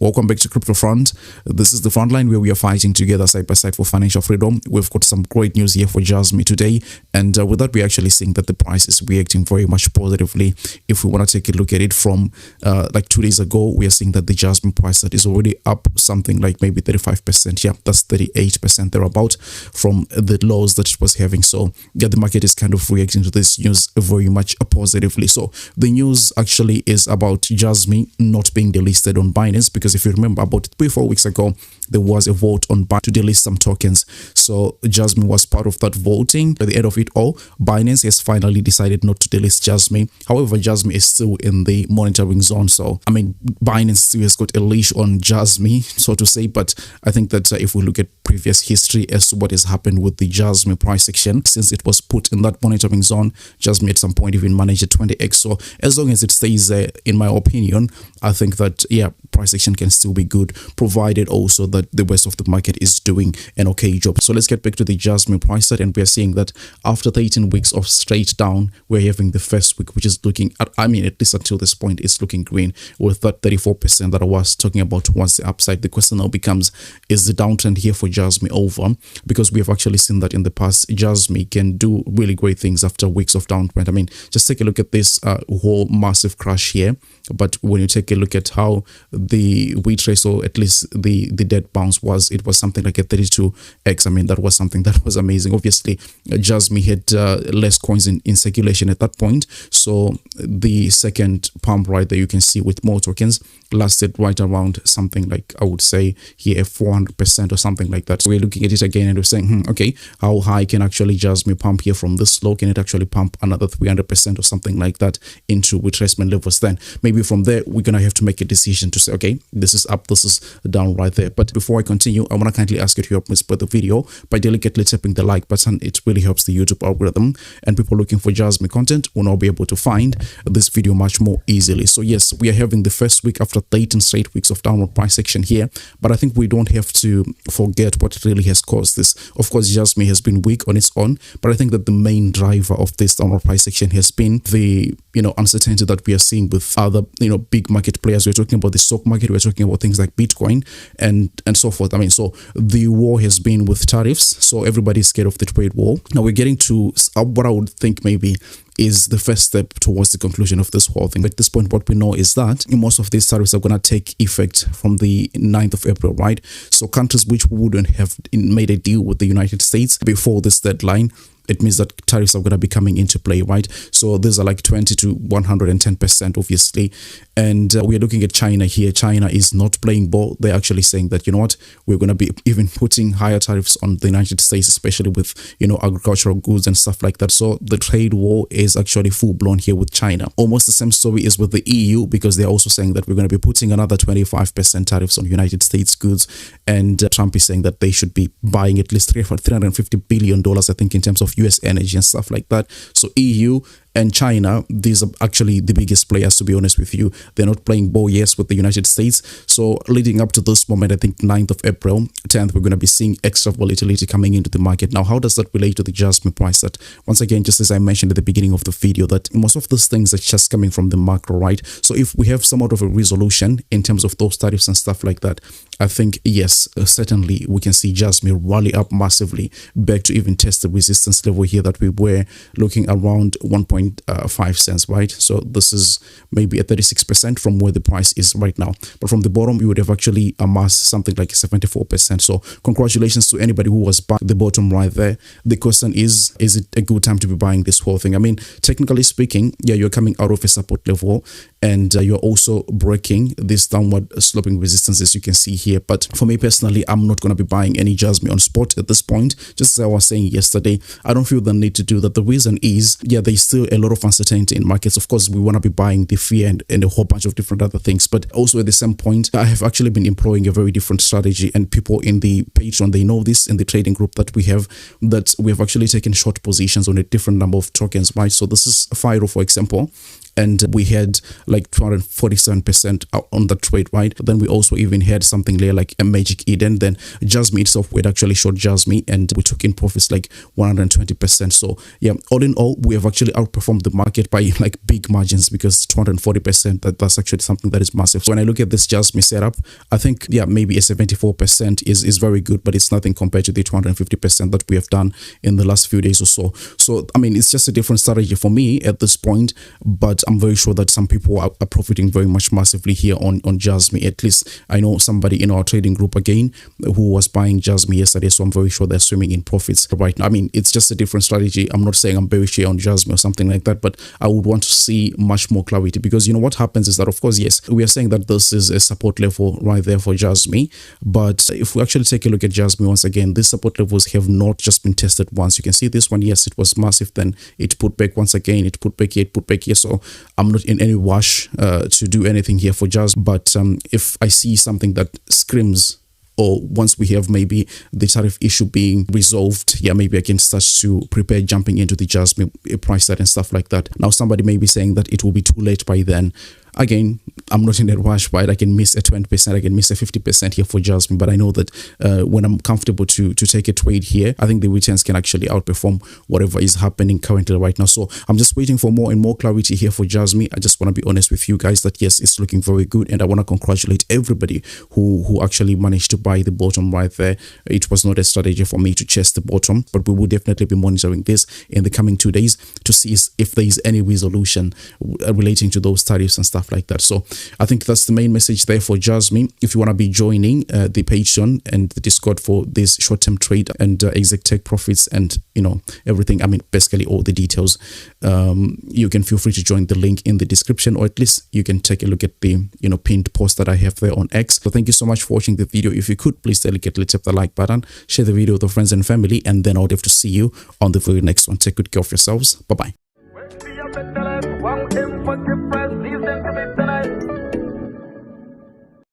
Welcome back to Crypto Front. This is the front line where we are fighting together side by side for financial freedom. We've got some great news here for Jasmi today. And with that, we're actually seeing that the price is reacting very much positively. If we want to take a look at it from like 2 days ago, we are seeing that the Jasmi price that is already up something like maybe 35%. Yeah, that's 38% thereabout from the lows that it was having. So yeah, the market is kind of reacting to this news very much positively. So the news actually is about Jasmi not being delisted on Binance, because if you remember, about 3-4 weeks ago, there was a vote on Binance to delist some tokens. So Jasmi was part of that voting. At the end of it all, Binance has finally decided not to delist Jasmi. However, Jasmi is still in the monitoring zone. So, I mean, Binance still has got a leash on Jasmi, so to say. But I think that if we look at previous history as to what has happened with the Jasmi price action, since it was put in that monitoring zone, Jasmi at some point even managed a 20x. So as long as it stays there, in my opinion, I think that, yeah, price action can still be good, provided also that the rest of the market is doing an okay job. So let's get back to the Jasmi price set, and we are seeing that after 13 weeks of straight down, we're having the first week which is looking at, I mean, at least until this point, it's looking green with that 34% that I was talking about towards the upside. The question now becomes, is the downtrend here for Jasmi over? Because we have actually seen that in the past, Jasmi can do really great things after weeks of downtrend. I mean, just take a look at this whole massive crash here. But when you take a look at how the retrace, or at least the dead bounce was, it was something like a 32x. I mean, that was something that was amazing. Obviously, Jasmi had less coins in circulation at that point. So the second pump right there, you can see with more tokens, lasted right around something like, I would say here 400% or something like that. So we're looking at it again and we're saying, okay, how high can actually Jasmi pump here from this low? Can it actually pump another 300% or something like that into retracement levels? Then maybe from there, we're going to have to make a decision to say, okay, this is up, this is down right there. But before I continue, I want to kindly ask you to help me spread the video by delicately tapping the like button. It really helps the YouTube algorithm, and people looking for Jasmi content will now be able to find this video much more easily. So yes, we are having the first week after 13 straight weeks of downward price action here, but I think we don't have to forget what really has caused this. Of course, Jasmi has been weak on its own, but I think that the main driver of this downward price action has been the uncertainty that we are seeing with other big market players. We're talking about the stock market, we're talking about things like Bitcoin and so forth. I mean, so the war has been with tariffs, so everybody's scared of the trade war. Now we're getting to what I would think maybe is the first step towards the conclusion of this whole thing. But at this point, what we know is that most of these tariffs are going to take effect from the 9th of April, right? So countries which wouldn't have made a deal with the United States before this deadline, it means that tariffs are going to be coming into play, right? So these are like 20 to 110%, obviously. And we're looking at China here. China is not playing ball. They're actually saying that, you know what, we're going to be even putting higher tariffs on the United States, especially with, agricultural goods and stuff like that. So the trade war is actually full blown here with China. Almost the same story is with the EU, because they're also saying that we're going to be putting another 25% tariffs on United States goods. And Trump is saying that they should be buying at least $350 billion, I think, in terms of US energy and stuff like that. So EU and China, these are actually the biggest players, to be honest with you. They're not playing ball, yes, with the United States. So leading up to this moment, I think 9th of April, 10th, we're going to be seeing extra volatility coming into the market. Now, how does that relate to the Jasmi price? That, once again, just as I mentioned at the beginning of the video, that most of these things are just coming from the macro, right? So if we have somewhat of a resolution in terms of those tariffs and stuff like that, I think, yes, certainly we can see Jasmi rally up massively back to even test the resistance level here that we were looking around 1.5 cents, right? So this is maybe a 36% from where the price is right now. But from the bottom, you would have actually amassed something like 74%. So congratulations to anybody who was buying the bottom right there. The question is it a good time to be buying this whole thing? I mean, technically speaking, yeah, you're coming out of a support level, and you're also breaking this downward sloping resistance, as you can see here. But for me personally, I'm not going to be buying any Jasmi on spot at this point. Just as I was saying yesterday, I don't feel the need to do that. The reason is, yeah, there's still a lot of uncertainty in markets. Of course, we want to be buying the fear and a whole bunch of different other things. But also at the same point, I have actually been employing a very different strategy, and people in the Patreon, they know this, in the trading group that we have actually taken short positions on a different number of tokens, right? So this is FIRO, for example. and we had like 247% on the trade, right? Then we also even had something there like a Magic Eden. Then Jasmi itself, we had actually short Jasmi, and we took in profits like 120%. So yeah, all in all, we have actually outperformed the market by like big margins, because 240%, that's actually something that is massive. So when I look at this Jasmi setup, I think, yeah, maybe a 74% is very good, but it's nothing compared to the 250% that we have done in the last few days or so. So I mean, it's just a different strategy for me at this point, but I'm very sure that some people are profiting very much massively here on Jasmi. At least I know somebody in our trading group again who was buying Jasmi yesterday, so I'm very sure they're swimming in profits right now. I mean, it's just a different strategy. I'm not saying I'm bearish here on Jasmi or something like that, but I would want to see much more clarity, because you know what happens is that, of course, yes, we are saying that this is a support level right there for Jasmi, but if we actually take a look at Jasmi once again, these support levels have not just been tested once. You can see this one, yes, it was massive, then it put back once again, it put back here, it put back here. So I'm not in any rush to do anything here for Jasmi, but if I see something that screams, or once we have maybe the tariff issue being resolved, yeah, maybe I can start to prepare jumping into the Jasmi price set and stuff like that. Now, somebody may be saying that it will be too late by then. Again, I'm not in a rush, right? I can miss a 20%, I can miss a 50% here for Jasmi, but I know that when I'm comfortable to take a trade here, I think the returns can actually outperform whatever is happening currently right now. So I'm just waiting for more and more clarity here for Jasmi. I just want to be honest with you guys that yes, it's looking very good, and I want to congratulate everybody who actually managed to buy the bottom right there. It was not a strategy for me to chase the bottom, but we will definitely be monitoring this in the coming 2 days to see if there is any resolution relating to those tariffs and stuff like that. So I think that's the main message there for Jasmi. If you want to be joining the Patreon and the Discord for this short-term trade and exact take profits and you know everything, I mean basically all the details, you can feel free to join the link in the description, or at least you can take a look at the pinned post that I have there on X. So thank you so much for watching the video. If you could, please delicately tap the like button, share the video with your friends and family, and then I'll have to see you on the very next one. Take good care of yourselves. Bye bye.